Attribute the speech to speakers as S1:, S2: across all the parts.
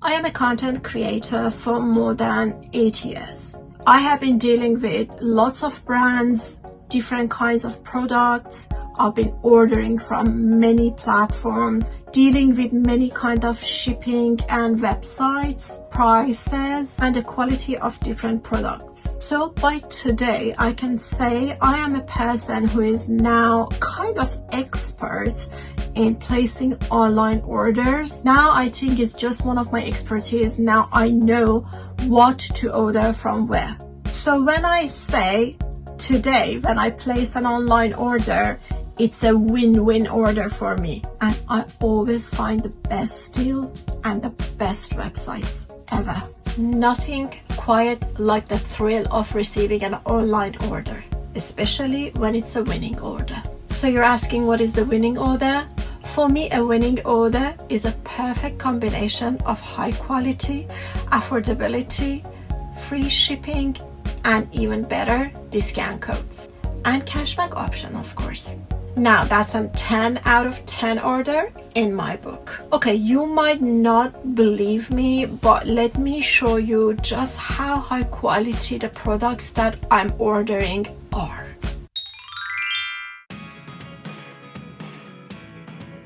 S1: I am a content creator for more than 8 years. I have been dealing with lots of brands, different kinds of products. I've been ordering from many platforms, dealing with many kind of shipping and websites, prices, and the quality of different products. So by today, I can say I am a person who is now kind of expert in placing online orders. Now I think it's just one of my expertise. Now I know what to order from where. So when I say today, when I place an online order, it's a win-win order for me, and I always find the best deal and the best websites ever. Nothing quite like the thrill of receiving an online order, especially when it's a winning order. So you're asking, what is the winning order? For me, a winning order is a perfect combination of high quality, affordability, free shipping, and even better discount codes and cashback option, of course. Now that's a 10 out of 10 order in my book. Okay, you might not believe me, but let me show you just how high quality the products that I'm ordering are.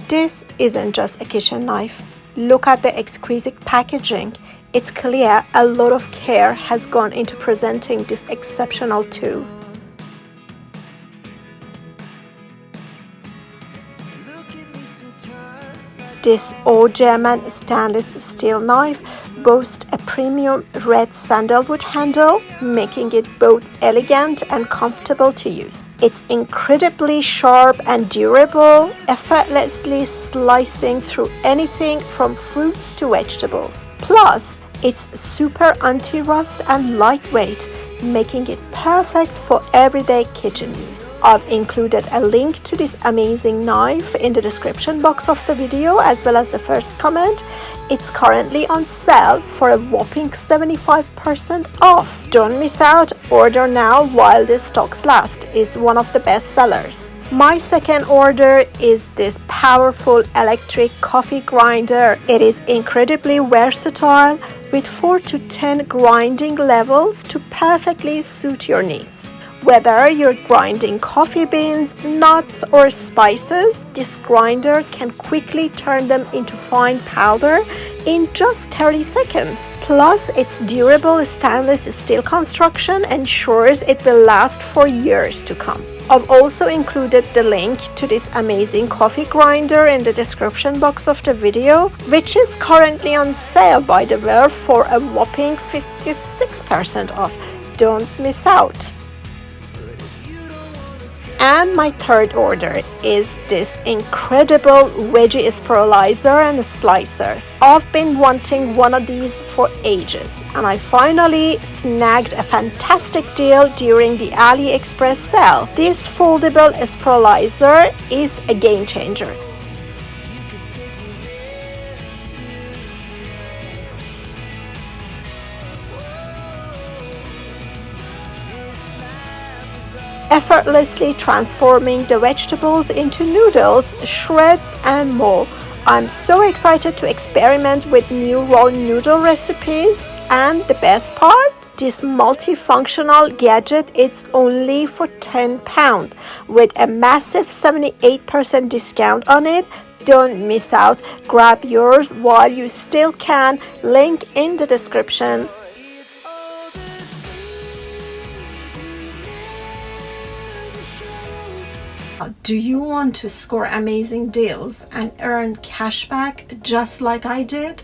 S1: This isn't just a kitchen knife. Look at the exquisite packaging. It's clear a lot of care has gone into presenting this exceptional tool. This old German stainless steel knife boasts a premium red sandalwood handle, making it both elegant and comfortable to use. It's incredibly sharp and durable, effortlessly slicing through anything from fruits to vegetables. Plus, it's super anti-rust and lightweight, making it perfect for everyday kitchen use. I've included a link to this amazing knife in the description box of the video, as well as the first comment. It's currently on sale for a whopping 75% off. Don't miss out, order now while the stocks last. It's one of the best sellers. My second order is this powerful electric coffee grinder. It is incredibly versatile with 4 to 10 grinding levels to perfectly suit your needs. Whether you're grinding coffee beans, nuts, or spices, this grinder can quickly turn them into fine powder in just 30 seconds. Plus, its durable stainless steel construction ensures it will last for years to come. I've also included the link to this amazing coffee grinder in the description box of the video, which is currently on sale, by the way, for a whopping 56% off. Don't miss out. And my third order is this incredible veggie spiralizer and slicer. I've been wanting one of these for ages, and I finally snagged a fantastic deal during the AliExpress sale. This foldable spiralizer is a game changer. Effortlessly transforming the vegetables into noodles, shreds, and more. I'm so excited to experiment with new raw noodle recipes, and the best part, this multifunctional gadget is only for £10 with a massive 78% discount on it. Don't miss out. Grab yours while you still can. Link in the description. Do you want to score amazing deals and earn cashback just like I did?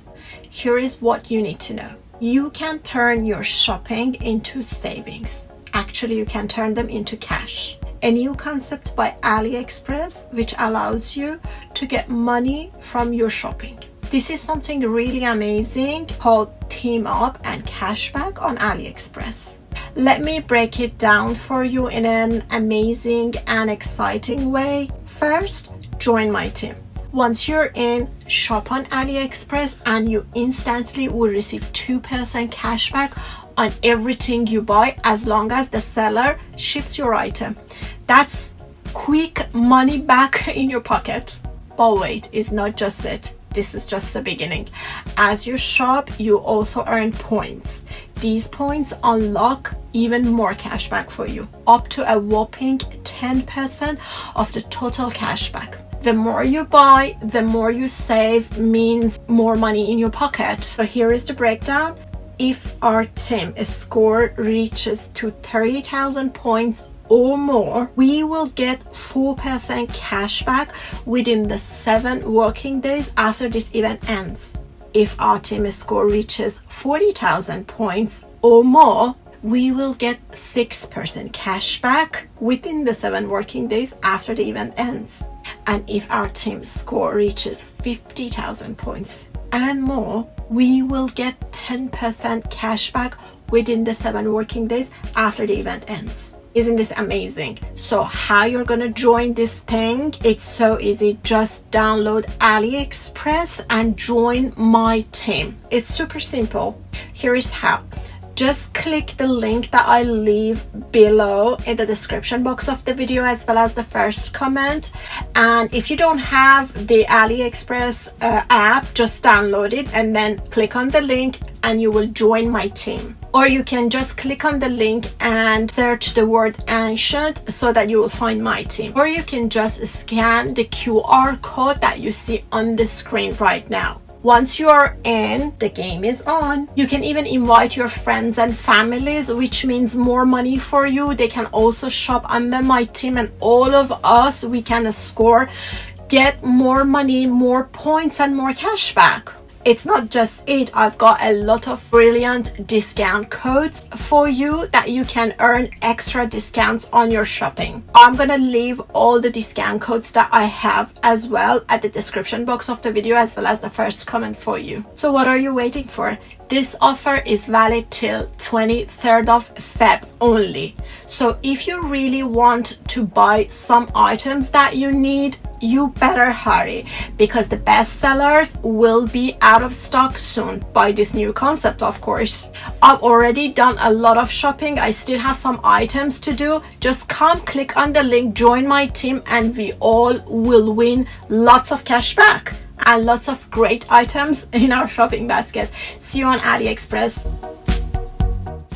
S1: Here is what you need to know. You can turn your shopping into savings. Actually, you can turn them into cash. A new concept by AliExpress, which allows you to get money from your shopping. This is something really amazing called Team Up and Cashback on AliExpress. Let me break it down for you in an amazing and exciting way. First, join my team. Once you're in, shop on AliExpress and you instantly will receive 2% cashback on everything you buy, as long as the seller ships your item. That's quick money back in your pocket. But wait, it's not just it. this is just the beginning. As you shop, you also earn points. These points unlock even more cashback for you, up to a whopping 10% of the total cashback. The more you buy, the more you save, means more money in your pocket. So here is the breakdown. If our team score reaches to 30,000 points or more, we will get 4% cashback within the 7 working days after this event ends. If our team score reaches 40,000 points or more, we will get 6% cashback within the 7 working days after the event ends. And if our team score reaches 50,000 points and more, we will get 10% cashback within the 7 working days after the event ends. Isn't this amazing? So how you're gonna join this thing? It's so easy. Just download AliExpress and join my team. It's super simple. Here is how. Just click the link that I leave below in the description box of the video, as well as the first comment. And if you don't have the AliExpress app, just download it and then click on the link and you will join my team. Or you can just click on the link and search the word ancient so that you will find my team. Or you can just scan the QR code that you see on the screen right now. Once you are in, the game is on. You can even invite your friends and families, which means more money for you. They can also shop under my team, and all of us, we can score, get more money, more points, and more cash back. It's not just it. I've got a lot of brilliant discount codes for you that you can earn extra discounts on your shopping. I'm gonna leave all the discount codes that I have as well at the description box of the video, as well as the first comment for you. So what are you waiting for? This offer is valid till 23rd of Feb only. So if you really want to buy some items that you need, you better hurry, because the best sellers will be out of stock soon by this new concept, of course. I've already done a lot of shopping. I still have some items to do. Just come, click on the link, join my team, and we all will win lots of cash back and lots of great items in our shopping basket. See you on AliExpress.